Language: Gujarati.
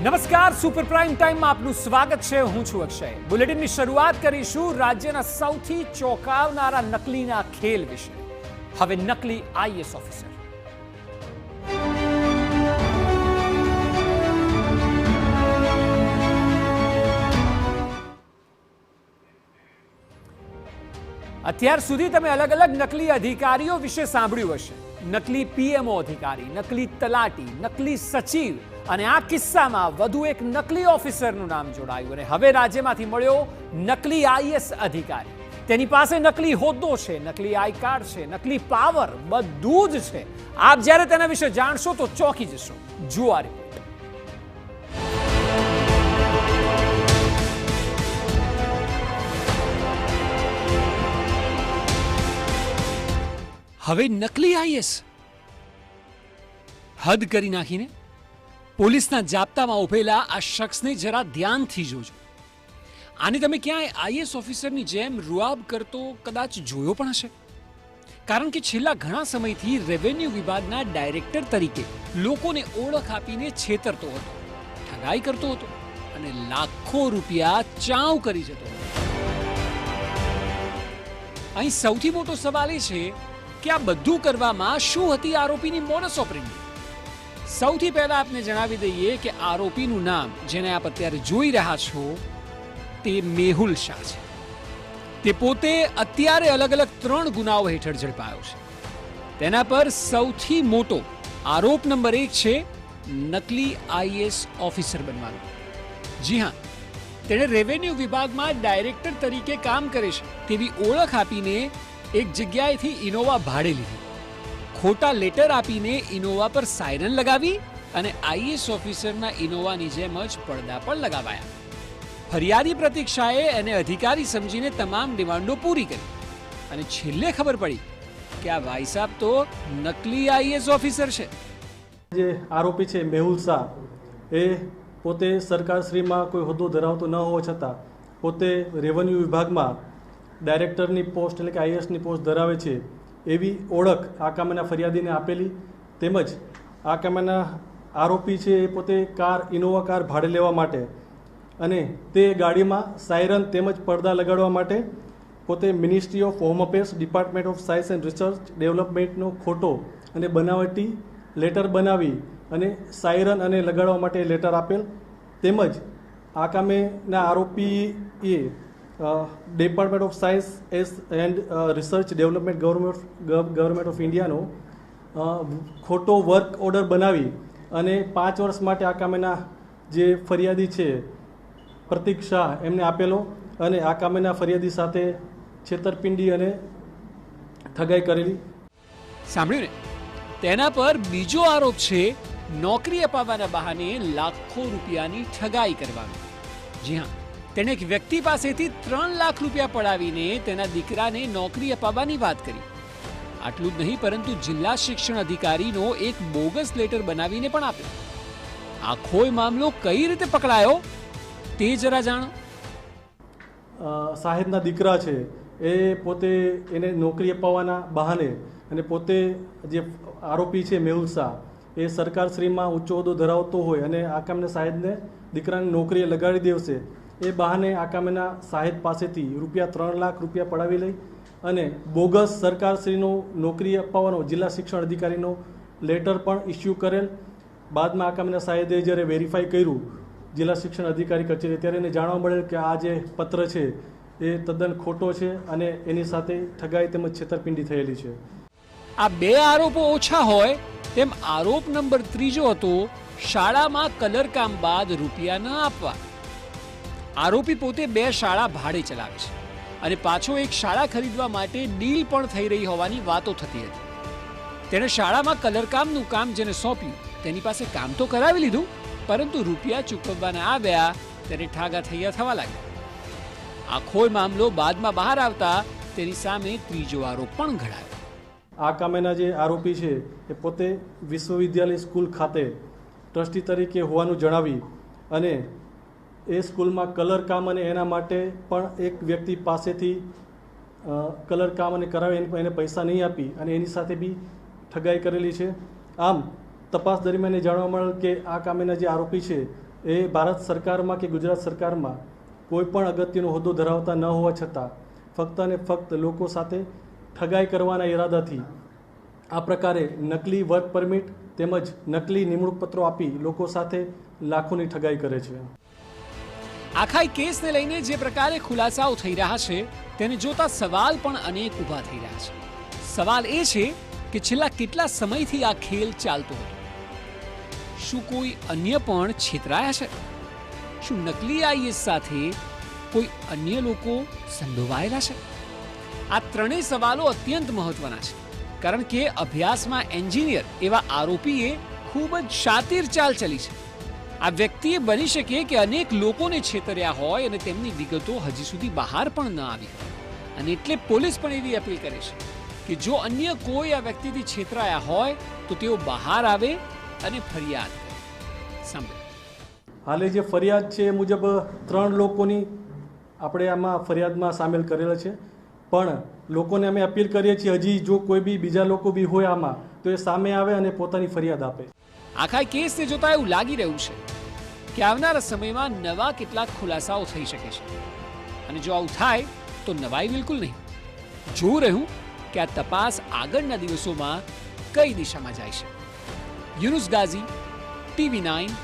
નમસ્કાર, સુપર પ્રાઇમ ટાઈમમાં આપનું સ્વાગત છે. હું છું અક્ષય. બુલેટિનની શરૂઆત કરીશું રાજ્યના સૌથી ચોંકાવનારા નકલીના ખેલ વિશે. હવે નકલી આઈએએસ ઓફિસર. અત્યાર સુધી તમે અલગ અલગ નકલી અધિકારીઓ વિશે સાંભળ્યું હશે. નકલી પીએમઓ અધિકારી, નકલી તલાટી, નકલી સચિવ, અને આ કિસ્સામાં વધુ એક નકલી ઓફિસરનું નામ જોડાયું. અને હવે રાજ્યમાંથી મળ્યો નકલી આઈએએસ અધિકારી. તેની પાસે નકલી હોદ્દો છે, નકલી આઈ કાર્ડ છે, નકલી પાવર, બધું જ છે. આપ જ્યારે તેના વિશે જાણશો તો ચોંકી જશો. જુઓ આ રિપોર્ટ. હવે નકલી આઈએએસ હદ કરી નાખીને પોલીસના જાપ્તામાં ઉભેલા આ શખ્સને જરા ધ્યાનથી જોજો. આને તમે ક્યાંય આઈએએસ ઓફિસરની જેમ રૂઆબ કરતો કદાચ જોયો પણ હશે. કારણ કે છેલ્લા ઘણા સમયથી રેવન્યુ વિભાગના ડાયરેક્ટર તરીકે લોકોને ઓળખ આપીને છેતરતો હતો, ઠગાઈ કરતો હતો અને લાખો રૂપિયા ચાઉ કરી જતો હતો. અહીં સૌથી મોટો સવાલ એ છે કે આ બધું કરવામાં શું હતી આરોપીની મોડસ ઓપરેન્ડી. સૌથી પહેલા આપને જણાવી દઈએ કે આરોપીનું નામ જેને આપ અત્યારે જોઈ રહ્યા છો તે મેહુલ શાહ છે. તે પોતે અત્યારે અલગ અલગ 3 ગુનાઓ હેઠળ ઝડપાયો છે. તેના પર સૌથી મોટો આરોપ નંબર 1 છે નકલી આઈએએસ ઓફિસર બનવાનો. જી હા, તેણે રેવન્યુ વિભાગમાં ડાયરેક્ટર તરીકે કામ કરે છે તેવી ઓળખ આપીને એક જગ્યાએથી ઇનોવા ભાડે લીધી. ખોટા લેટર આપીને ઇનોવા પર સાયરન લગાવી અને આઈએએસ ઓફિસરના ઇનોવાની જેમ જ પડદા પણ લગાવાયા. ફરિયાદી પ્રતીક્ષાએ એને અધિકારી સમજીને તમામ ડિમાન્ડો પૂરી કરી અને છેલ્લે ખબર પડી કે આ ભાઈ સાહેબ તો નકલી આઈએએસ ઓફિસર છે. જે આરોપી છે મેહુલ શાહ, એ પોતે સરકારશ્રીમાં કોઈ હોદ્દો ધરાવતો ન હોવા છતાં પોતે રેવન્યુ વિભાગમાં ડાયરેક્ટરની પોસ્ટ એટલે કે આઈએએસની પોસ્ટ ધરાવે છે એવી ઓળખ આ કામના ફરિયાદીને આપેલી. તેમજ આ કામના આરોપી છે એ પોતે ઇનોવા કાર ભાડે લેવા માટે અને તે ગાડીમાં સાયરન તેમજ પડદા લગાડવા માટે પોતે ministry of home affairs, department of science and research ડેવલપમેન્ટનો ખોટો અને બનાવટી લેટર બનાવી અને સાયરન અને લગાડવા માટે લેટર આપેલ. તેમજ આ કામેના આરોપીએ department of science and research development government of ઇન્ડિયાનો ખોટો વર્ક ઓર્ડર બનાવી અને 5 વર્ષ માટે આ કામેના જે ફરિયાદી છે પ્રતીક શાહ એમને આપેલો અને આ કામેના ફરિયાદી સાથે છેતરપિંડી અને ઠગાઈ કરેલી. સાંભળ્યું ને? તેના પર બીજો આરોપ છે નોકરી અપાવવાના બહાને લાખો રૂપિયાની ઠગાઈ કરવાનો. જી હા, તેણે એક વ્યક્તિ પાસેથી 3 લાખ રૂપિયા પડાવીને તેના દીકરાને નોકરી અપાવવાની વાત કરી. આટલું જ નહીં, પરંતુ જિલ્લા શિક્ષણ અધિકારીનો એક બોગસ લેટર બનાવીને પણ આપ્યો. આખો મામલો કઈ રીતે પકડાયો તે જરા જાણો. સાહેબના દીકરા છે એ પોતે એને નોકરી અપાવવાના બહાને અને પોતે જે આરોપી છે મેહુલ શાહ એ સરકારશ્રીમાં ઊંચો હોદ્દો ધરાવતો હોય અને આ કામને સાહેબને દીકરાને નોકરીએ લગાડી દેવશે એ બહાને આ કામના સાહેબ પાસેથી ₹3 લાખ રૂપિયા પડાવી લઈ અને બોગસ સરકારશ્રીનો નોકરી અપાવવાનો જિલ્લા શિક્ષણ અધિકારીનો લેટર પણ ઇસ્યુ કરેલ. બાદમાં આ કામના સાહેબે જ્યારે વેરીફાઈ કર્યું જિલ્લા શિક્ષણ અધિકારી કચેરી, ત્યારે એને જાણવા મળેલ કે આ જે પત્ર છે એ તદ્દન ખોટો છે અને એની સાથે ઠગાઈ તેમજ છેતરપિંડી થયેલી છે. આ 2 આરોપો ઓછા હોય તેમ આરોપ નંબર 3 હતો શાળામાં કલર કામ બાદ રૂપિયા ન આપવા. આરોપી પોતે 2 શાળા ભાડે ચલાવે છે અને પાછો એક શાળા ખરીદવા માટે ડીલ પણ થઈ રહી હોવાની વાતો થતી હતી. તેણે શાળામાં કલરકામનું કામ જેને સોંપ્યું તેની પાસે કામ તો કરાવી લીધું, પરંતુ રૂપિયા ચૂકવવાના આવ્યા ત્યારે ઠાગા થૈયા થવા લાગ્યા. આખો મામલો બાદમાં બહાર આવતા તેની સામે ત્રીજો આરોપ પણ ઘડાયો. આ કામેના જે આરોપી છે એ પોતે વિશ્વવિદ્યાલય સ્કૂલ ખાતે ટ્રસ્ટી તરીકે હોવાનું જણાવી અને એ સ્કૂલમાં કલર કામ અને એના માટે પણ એક વ્યક્તિ પાસેથી કલર કામ અને કરાવી એને પૈસા નહીં આપી અને એની સાથે બી ઠગાઈ કરેલી છે. આમ તપાસ દરમિયાન જાણવા મળેલ કે આ કામેના જે આરોપી છે એ ભારત સરકારમાં કે ગુજરાત સરકારમાં કોઈ પણ અગત્યનો હોદ્દો ધરાવતા ન હોવા છતાં ફક્ત અને ફક્ત લોકો સાથે ઠગાઈ કરવાના ઈરાદાથી આ પ્રકારે નકલી વર્ક પરમિટ તેમજ નકલી નિમણૂક પત્રો આપી લોકો સાથે લાખોની ઠગાઈ કરે છે. આખા કેસને લઈને જે પ્રકારે ખુલાસાઓ થઈ રહ્યા છે તેને જોતા સવાલ પણ અનેક ઊભા થઈ રહ્યા છે. સવાલ એ છે કે છેલ્લા કેટલા સમયથી આ ખેલ ચાલતો હતો? શું કોઈ અન્ય પણ છેતરાયા છે? શું નકલી આઈએસ સાથે કોઈ અન્ય લોકો સંડોવાયેલા છે? આ ત્રણેય સવાલો અત્યંત મહત્વના છે, કારણ કે અભ્યાસમાં એન્જિનિયર એવા આરોપીએ ખૂબ જ શાતીર ચાલ ચલી છે. આ વ્યક્તિએ બની શકે કે અનેક લોકોને છેતર્યા હોય અને તેમની વિગતો હજી સુધી બહાર પણ ન આવી હોય, અને એટલે પોલીસ પણ એવી અપીલ કરે છે કે જો અન્ય કોઈ આ વ્યક્તિથી છેતરાયા હોય તો તેઓ બહાર આવે અને ફરિયાદ કરે. સાંભળો. હાલે જે ફરિયાદ છે એ મુજબ 3 લોકોની આપણે આમાં ફરિયાદમાં સામેલ કરેલા છે, પણ લોકોને અમે અપીલ કરીએ છીએ હજી જો કોઈ બી બીજા લોકો બી હોય આમાં તો એ સામે આવે અને પોતાની ફરિયાદ આપે. આખા કેસને જોતા એવું લાગી રહ્યું છે કે આવનારા સમયમાં નવા કેટલાક ખુલાસાઓ થઈ શકે છે, અને જો આવું થાય તો નવાઈ બિલકુલ નહીં. જોવું રહ્યું કે આ તપાસ આગળના દિવસોમાં કઈ દિશામાં જાય છે. યુનુસ ગાઝી, TV9